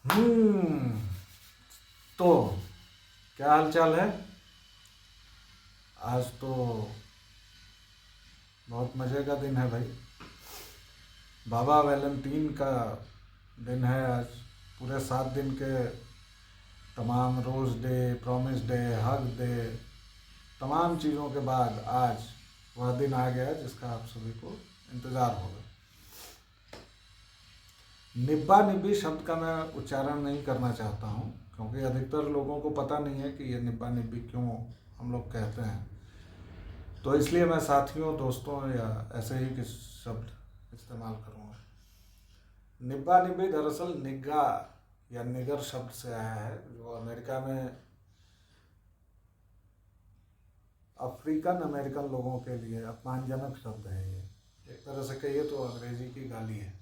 हम्म। तो क्या हाल चाल है? आज तो बहुत मज़े का दिन है भाई। बाबा वैलेंटीन का दिन है आज। पूरे 7 दिन के तमाम rose day, promise day, hug day, तमाम चीज़ों के बाद आज वह दिन आ गया जिसका आप सभी को इंतज़ार होगा। निब्बा निब्बी शब्द का मैं उच्चारण नहीं करना चाहता हूँ, क्योंकि अधिकतर लोगों को पता नहीं है कि ये निब्बा निब्बी क्यों हम लोग कहते हैं। तो इसलिए मैं साथियों, दोस्तों या ऐसे ही किस शब्द इस्तेमाल करूँगा। निब्बा निब्बी दरअसल निग्गा या निगर शब्द से आया है, जो अमेरिका में अफ्रीकन अमेरिकन लोगों के लिए अपमानजनक शब्द है। ये एक तरह से कहिए तो अंग्रेजी की गाली है,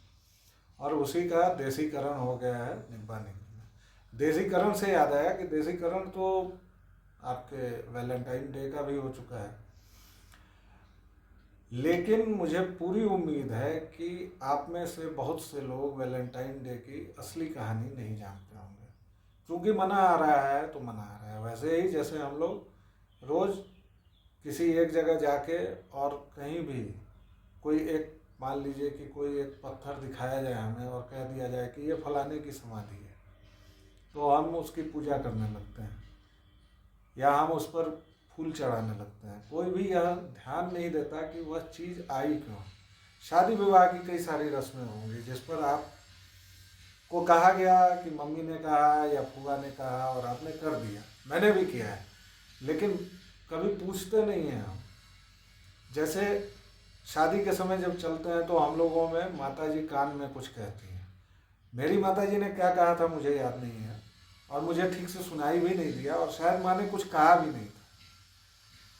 और उसी का देसीकरण हो गया है निब्बा निब्बी। देसीकरण से याद आया कि देसीकरण तो आपके वैलेंटाइन डे का भी हो चुका है, लेकिन मुझे पूरी उम्मीद है कि आप में से बहुत से लोग वैलेंटाइन डे की असली कहानी नहीं जानते होंगे। क्योंकि मना आ रहा है तो मना आ रहा है, वैसे ही जैसे हम लोग रोज़ किसी एक जगह जाके और कहीं भी कोई एक, मान लीजिए कि कोई एक पत्थर दिखाया जाए हमें और कह दिया जाए कि ये फलाने की समाधि है, तो हम उसकी पूजा करने लगते हैं या हम उस पर फूल चढ़ाने लगते हैं। कोई भी यह ध्यान नहीं देता कि वह चीज़ आई क्यों। शादी विवाह की कई सारी रस्में होंगी जिस पर आप को कहा गया कि मम्मी ने कहा या फूफा ने कहा और आपने कर दिया। मैंने भी किया है, लेकिन कभी पूछते नहीं हैं हम। जैसे शादी के समय जब चलते हैं तो हम लोगों में माता जी कान में कुछ कहती हैं। मेरी माता जी ने क्या कहा था मुझे याद नहीं है, और मुझे ठीक से सुनाई भी नहीं दिया, और शायद माँ ने कुछ कहा भी नहीं था।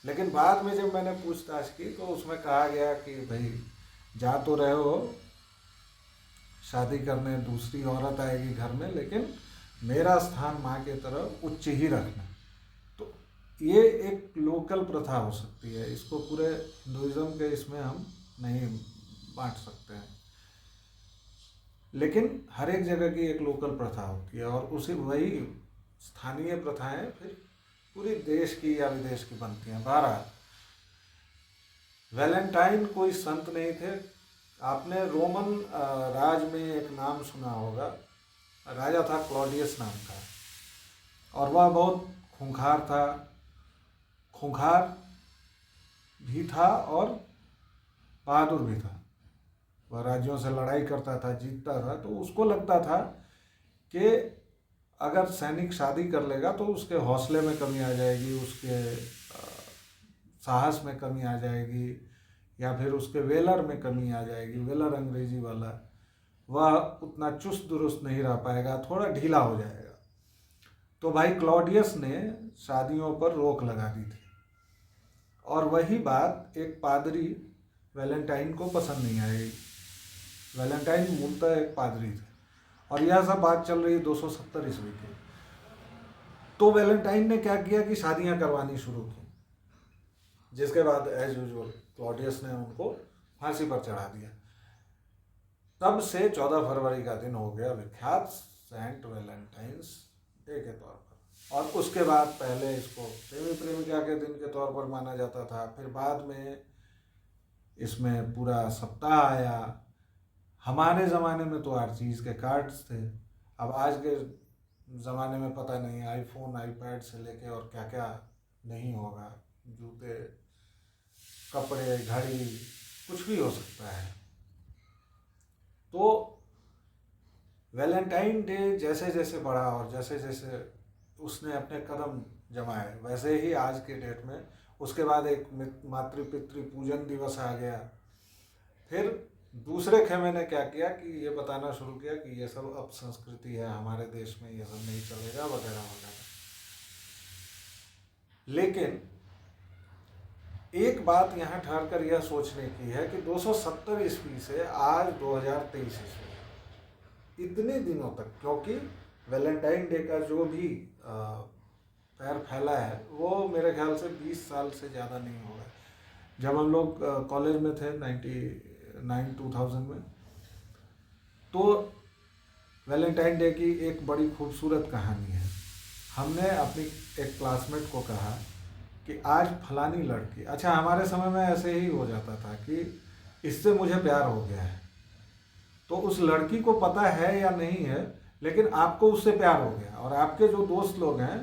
लेकिन बाद में जब मैंने पूछताछ की तो उसमें कहा गया कि भाई जा तो रहे हो शादी करने, दूसरी औरत आएगी घर में, लेकिन मेरा स्थान माँ के तरफ उच्च ही रखना। तो ये एक लोकल प्रथा हो सकती है, इसको पूरे हिंदुज़म के इसमें हम नहीं बांट सकते हैं, लेकिन हर एक जगह की एक लोकल प्रथा होती है, और उसी वही स्थानीय प्रथाएं फिर पूरी देश की या विदेश की बनती हैं। बहरहाल वैलेंटाइन कोई संत नहीं थे। आपने रोमन राज में एक नाम सुना होगा, राजा था क्लॉडियस नाम का, और वह बहुत खूंखार था। खूंखार भी था और बहादुर भी था। वह राज्यों से लड़ाई करता था, जीतता था, तो उसको लगता था कि अगर सैनिक शादी कर लेगा तो उसके हौसले में कमी आ जाएगी, उसके साहस में कमी आ जाएगी, या फिर उसके वेलर में कमी आ जाएगी। वेलर अंग्रेजी वाला, वह उतना चुस्त दुरुस्त नहीं रह पाएगा, थोड़ा ढीला हो जाएगा। तो भाई क्लॉडियस ने शादियों पर रोक लगा दी थी, और वही बात एक पादरी वैलेंटाइन को पसंद नहीं आई। वैलेंटाइन मूलतः एक पादरी थे, और यह सब बात चल रही है 270 ईस्वी की। तो वैलेंटाइन ने क्या किया कि शादियां करवानी शुरू की, जिसके बाद एज यूजुअल क्लॉडियस ने उनको फांसी पर चढ़ा दिया। तब से 14 फरवरी का दिन हो गया विख्यात सेंट वैलेंटाइंस डे के तौर पर, और उसके बाद पहले इसको प्रेमी प्रेमिका के दिन के तौर पर माना जाता था। फिर बाद में इसमें पूरा सप्ताह आया। हमारे ज़माने में तो हर चीज़ के कार्ड्स थे। अब आज के ज़माने में पता नहीं, आईफोन आईपैड से लेके और क्या क्या नहीं होगा, जूते, कपड़े, घड़ी, कुछ भी हो सकता है। तो वैलेंटाइन डे जैसे जैसे बढ़ा और जैसे जैसे उसने अपने कदम जमाए, वैसे ही आज के डेट में उसके बाद एक मातृ पितृ पूजन दिवस आ गया। फिर दूसरे खेमे ने क्या किया कि ये बताना शुरू किया कि ये सब अब संस्कृति है, हमारे देश में ये सब नहीं चलेगा, वगैरह वगैरह। लेकिन एक बात यहाँ ठहर कर यह सोचने की है कि 270 ईस्वी से आज 2023 ईस्वी, इतने दिनों तक, क्योंकि वैलेंटाइन डे का जो भी पैर फैला है वो मेरे ख्याल से 20 साल से ज़्यादा नहीं होगा। जब हम लोग कॉलेज में थे 99 2000 में, तो वैलेंटाइन डे की एक बड़ी खूबसूरत कहानी है। हमने अपनी एक क्लासमेट को कहा कि आज फलानी लड़की, अच्छा हमारे समय में ऐसे ही हो जाता था कि इससे मुझे प्यार हो गया है, तो उस लड़की को पता है या नहीं है, लेकिन आपको उससे प्यार हो गया और आपके जो दोस्त लोग हैं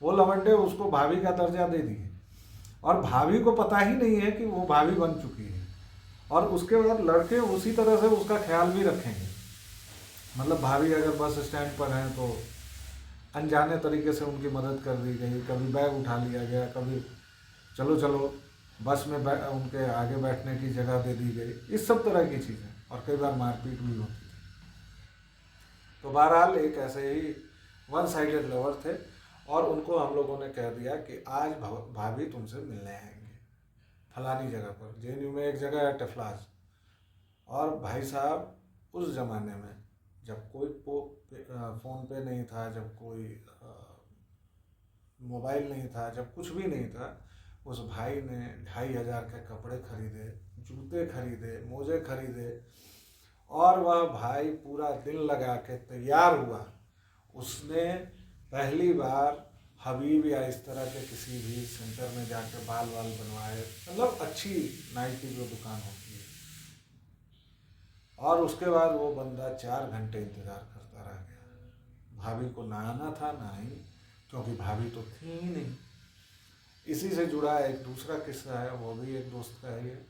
वो लवंडे उसको भाभी का दर्जा दे दिए और भाभी को पता ही नहीं है कि वो भाभी बन चुकी है। और उसके बाद लड़के उसी तरह से उसका ख्याल भी रखेंगे। मतलब भाभी अगर बस स्टैंड पर हैं तो अनजाने तरीके से उनकी मदद कर दी गई, कभी बैग उठा लिया गया, कभी चलो चलो बस में उनके आगे बैठने की जगह दे दी गई, इस सब तरह की चीज़ें, और कई बार मारपीट भी होती थी। तो बहरहाल एक ऐसे ही वन साइडेड लवर थे और उनको हम लोगों ने कह दिया कि आज भाभी तुमसे मिलने आएंगे फलानी जगह पर। जेएनयू में एक जगह है टेफलाज, और भाई साहब उस ज़माने में जब कोई फ़ोन पे नहीं था, जब कोई मोबाइल नहीं था, जब कुछ भी नहीं था, उस भाई ने 2,500 के कपड़े खरीदे, जूते खरीदे, मोजे खरीदे, और वह भाई पूरा दिन लगा के तैयार हुआ। उसने पहली बार हबीब या इस तरह के किसी भी सेंटर में जाकर बाल बनवाए, मतलब अच्छी नाई की जो दुकान होती है, और उसके बाद वो बंदा 4 घंटे इंतज़ार करता रह गया। भाभी को ना आना था ना ही, क्योंकि भाभी तो थी ही नहीं। इसी से जुड़ा एक दूसरा किस्सा है, वो भी एक दोस्त का ही है।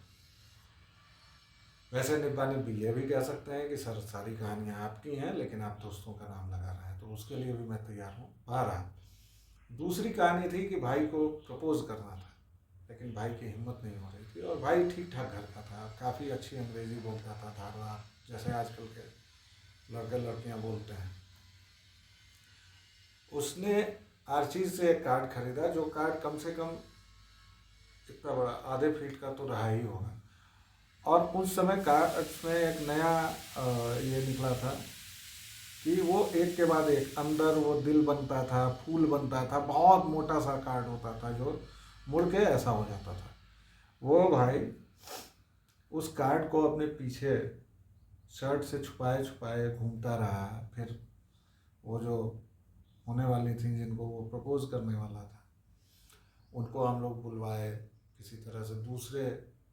वैसे निब्बा निब्बी ये भी कह सकते हैं कि सर सारी कहानियाँ आपकी हैं, लेकिन आप दोस्तों का नाम लगा रहे हैं, तो उसके लिए भी मैं तैयार हूँ। बहरहाल दूसरी कहानी थी कि भाई को प्रपोज करना था, लेकिन भाई की हिम्मत नहीं हो रही थी, और भाई ठीक ठाक घर का था, काफ़ी अच्छी अंग्रेज़ी बोलता था, धारदार, जैसे आजकल के लड़के लड़कियाँ बोलते हैं। उसने आर्चीज से एक कार्ड खरीदा, जो कार्ड कम से कम इतना बड़ा, आधे फीट का तो रहा ही होगा, और उस समय कार्ड में एक नया ये निकला था कि वो एक के बाद एक अंदर वो दिल बनता था, फूल बनता था, बहुत मोटा सा कार्ड होता था जो मुड़ के ऐसा हो जाता था। वो भाई उस कार्ड को अपने पीछे शर्ट से छुपाए छुपाए घूमता रहा। फिर वो जो होने वाली थी, जिनको वो प्रपोज करने वाला था, उनको हम लोग बुलवाए किसी तरह से, दूसरे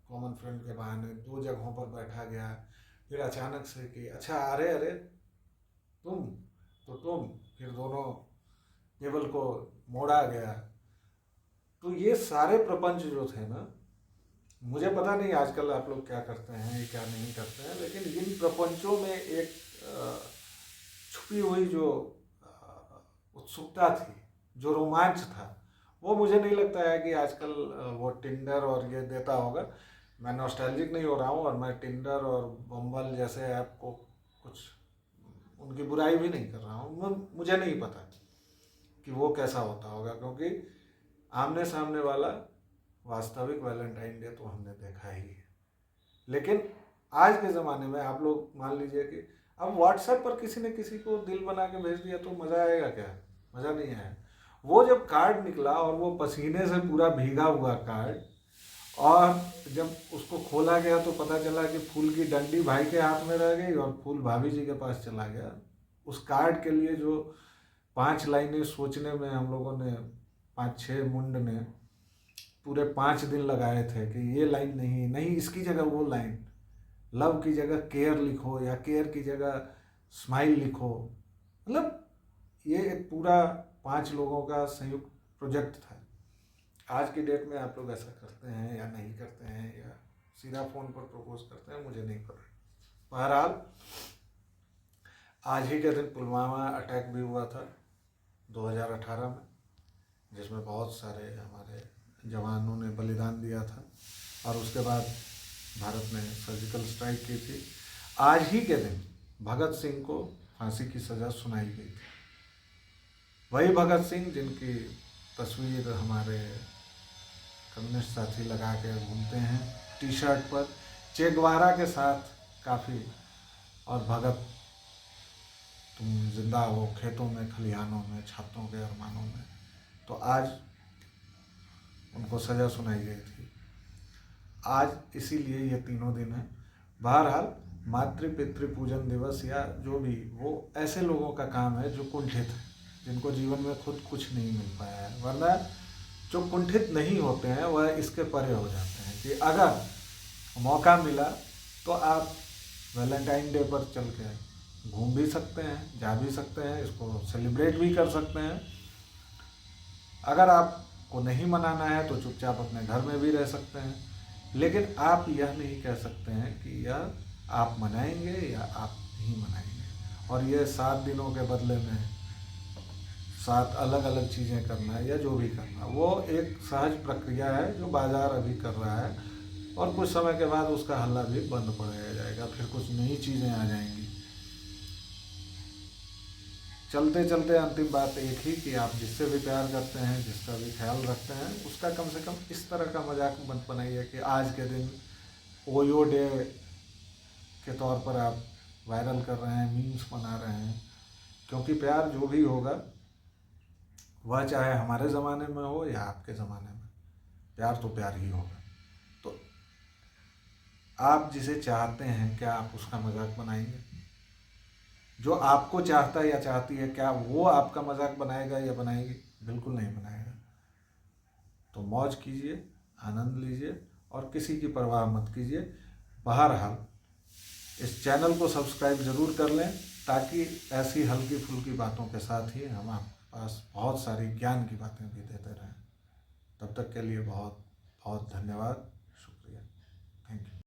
कॉमन फ्रेंड के बहाने 2 जगहों पर बैठा गया। फिर अचानक से कि अच्छा अरे अरे तुम, फिर दोनों टेबल को मोड़ा गया। तो ये सारे प्रपंच जो थे ना, मुझे पता नहीं आजकल आप लोग क्या करते हैं क्या नहीं करते हैं, लेकिन इन प्रपंचों में एक छुपी हुई जो उत्सुकता थी, जो रोमांच था, वो मुझे नहीं लगता है कि आजकल वो टिंडर और ये देता होगा। मैं नॉस्टैल्जिक नहीं हो रहा हूँ, और मैं टिंडर और बम्बल जैसे ऐप को कुछ उनकी बुराई भी नहीं कर रहा हूँ। मुझे नहीं पता कि वो कैसा होता होगा, क्योंकि आमने सामने वाला वास्तविक वैलेंटाइन डे तो हमने देखा ही है। लेकिन आज के ज़माने में आप लोग मान लीजिए कि अब व्हाट्सएप पर किसी ने किसी को दिल बना के भेज दिया, तो मज़ा आएगा क्या? मज़ा नहीं आया। वो जब कार्ड निकला और वो पसीने से पूरा भीगा हुआ कार्ड, और जब उसको खोला गया तो पता चला कि फूल की डंडी भाई के हाथ में रह गई और फूल भाभी जी के पास चला गया। उस कार्ड के लिए जो 5 लाइनें सोचने में हम लोगों ने, 5-6 मुंड ने पूरे 5 दिन लगाए थे कि ये लाइन नहीं, इसकी जगह वो लाइन, लव की जगह केयर लिखो, या केयर की जगह स्माइल लिखो। मतलब ये एक पूरा 5 लोगों का संयुक्त प्रोजेक्ट था। आज की डेट में आप लोग ऐसा करते हैं या नहीं करते हैं, या सीधा फ़ोन पर प्रपोज करते हैं, मुझे नहीं पता। बहरहाल आज ही के दिन पुलवामा अटैक भी हुआ था 2018 में, जिसमें बहुत सारे हमारे जवानों ने बलिदान दिया था, और उसके बाद भारत ने सर्जिकल स्ट्राइक की थी। आज ही के दिन भगत सिंह को फांसी की सज़ा सुनाई गई थी। वही भगत सिंह जिनकी तस्वीर हमारे कम्युनिस्ट साथी लगा के घूमते हैं टी शर्ट पर, चे गुवेरा के साथ काफ़ी, और भगत तुम जिंदा हो खेतों में, खलिहानों में, छात्रों के अरमानों में। तो आज उनको सज़ा सुनाई गई थी। आज इसीलिए ये तीनों दिन है। बहरहाल मातृ पितृ पूजन दिवस या जो भी, वो ऐसे लोगों का काम है जो कुंठित है, जिनको जीवन में खुद कुछ नहीं मिल पाया है। वरना जो कुंठित नहीं होते हैं वह इसके परे हो जाते हैं कि अगर मौका मिला तो आप वैलेंटाइन डे पर चल के घूम भी सकते हैं, जा भी सकते हैं, इसको सेलिब्रेट भी कर सकते हैं। अगर आपको नहीं मनाना है तो चुपचाप अपने घर में भी रह सकते हैं, लेकिन आप यह नहीं कह सकते हैं कि यह आप मनाएंगे या आप नहीं मनाएंगे। और ये 7 दिनों के बदले में 7 अलग अलग चीज़ें करना है या जो भी करना, वो एक सहज प्रक्रिया है जो बाजार अभी कर रहा है, और कुछ समय के बाद उसका हल्ला भी बंद पड़ जाएगा, फिर कुछ नई चीज़ें आ जाएंगी। चलते चलते अंतिम बात एक ही कि आप जिससे भी प्यार करते हैं, जिसका भी ख्याल रखते हैं, उसका कम से कम इस तरह का मजाक मत बनाइए कि आज के दिन ओयो डे के तौर पर आप वायरल कर रहे हैं, मीम्स बना रहे हैं। क्योंकि प्यार जो भी होगा वह चाहे हमारे ज़माने में हो या आपके ज़माने में, प्यार तो प्यार ही होगा। तो आप जिसे चाहते हैं क्या आप उसका मजाक बनाएंगे? जो आपको चाहता है या चाहती है क्या वो आपका मजाक बनाएगा या बनाएगी? बिल्कुल नहीं बनाएगा। तो मौज कीजिए, आनंद लीजिए और किसी की परवाह मत कीजिए। बहरहाल इस चैनल को सब्सक्राइब ज़रूर कर लें, ताकि ऐसी हल्की फुल्की बातों के साथ ही हम आपके पास बहुत सारी ज्ञान की बातें भी देते रहें। तब तक के लिए बहुत बहुत धन्यवाद, शुक्रिया, थैंक यू।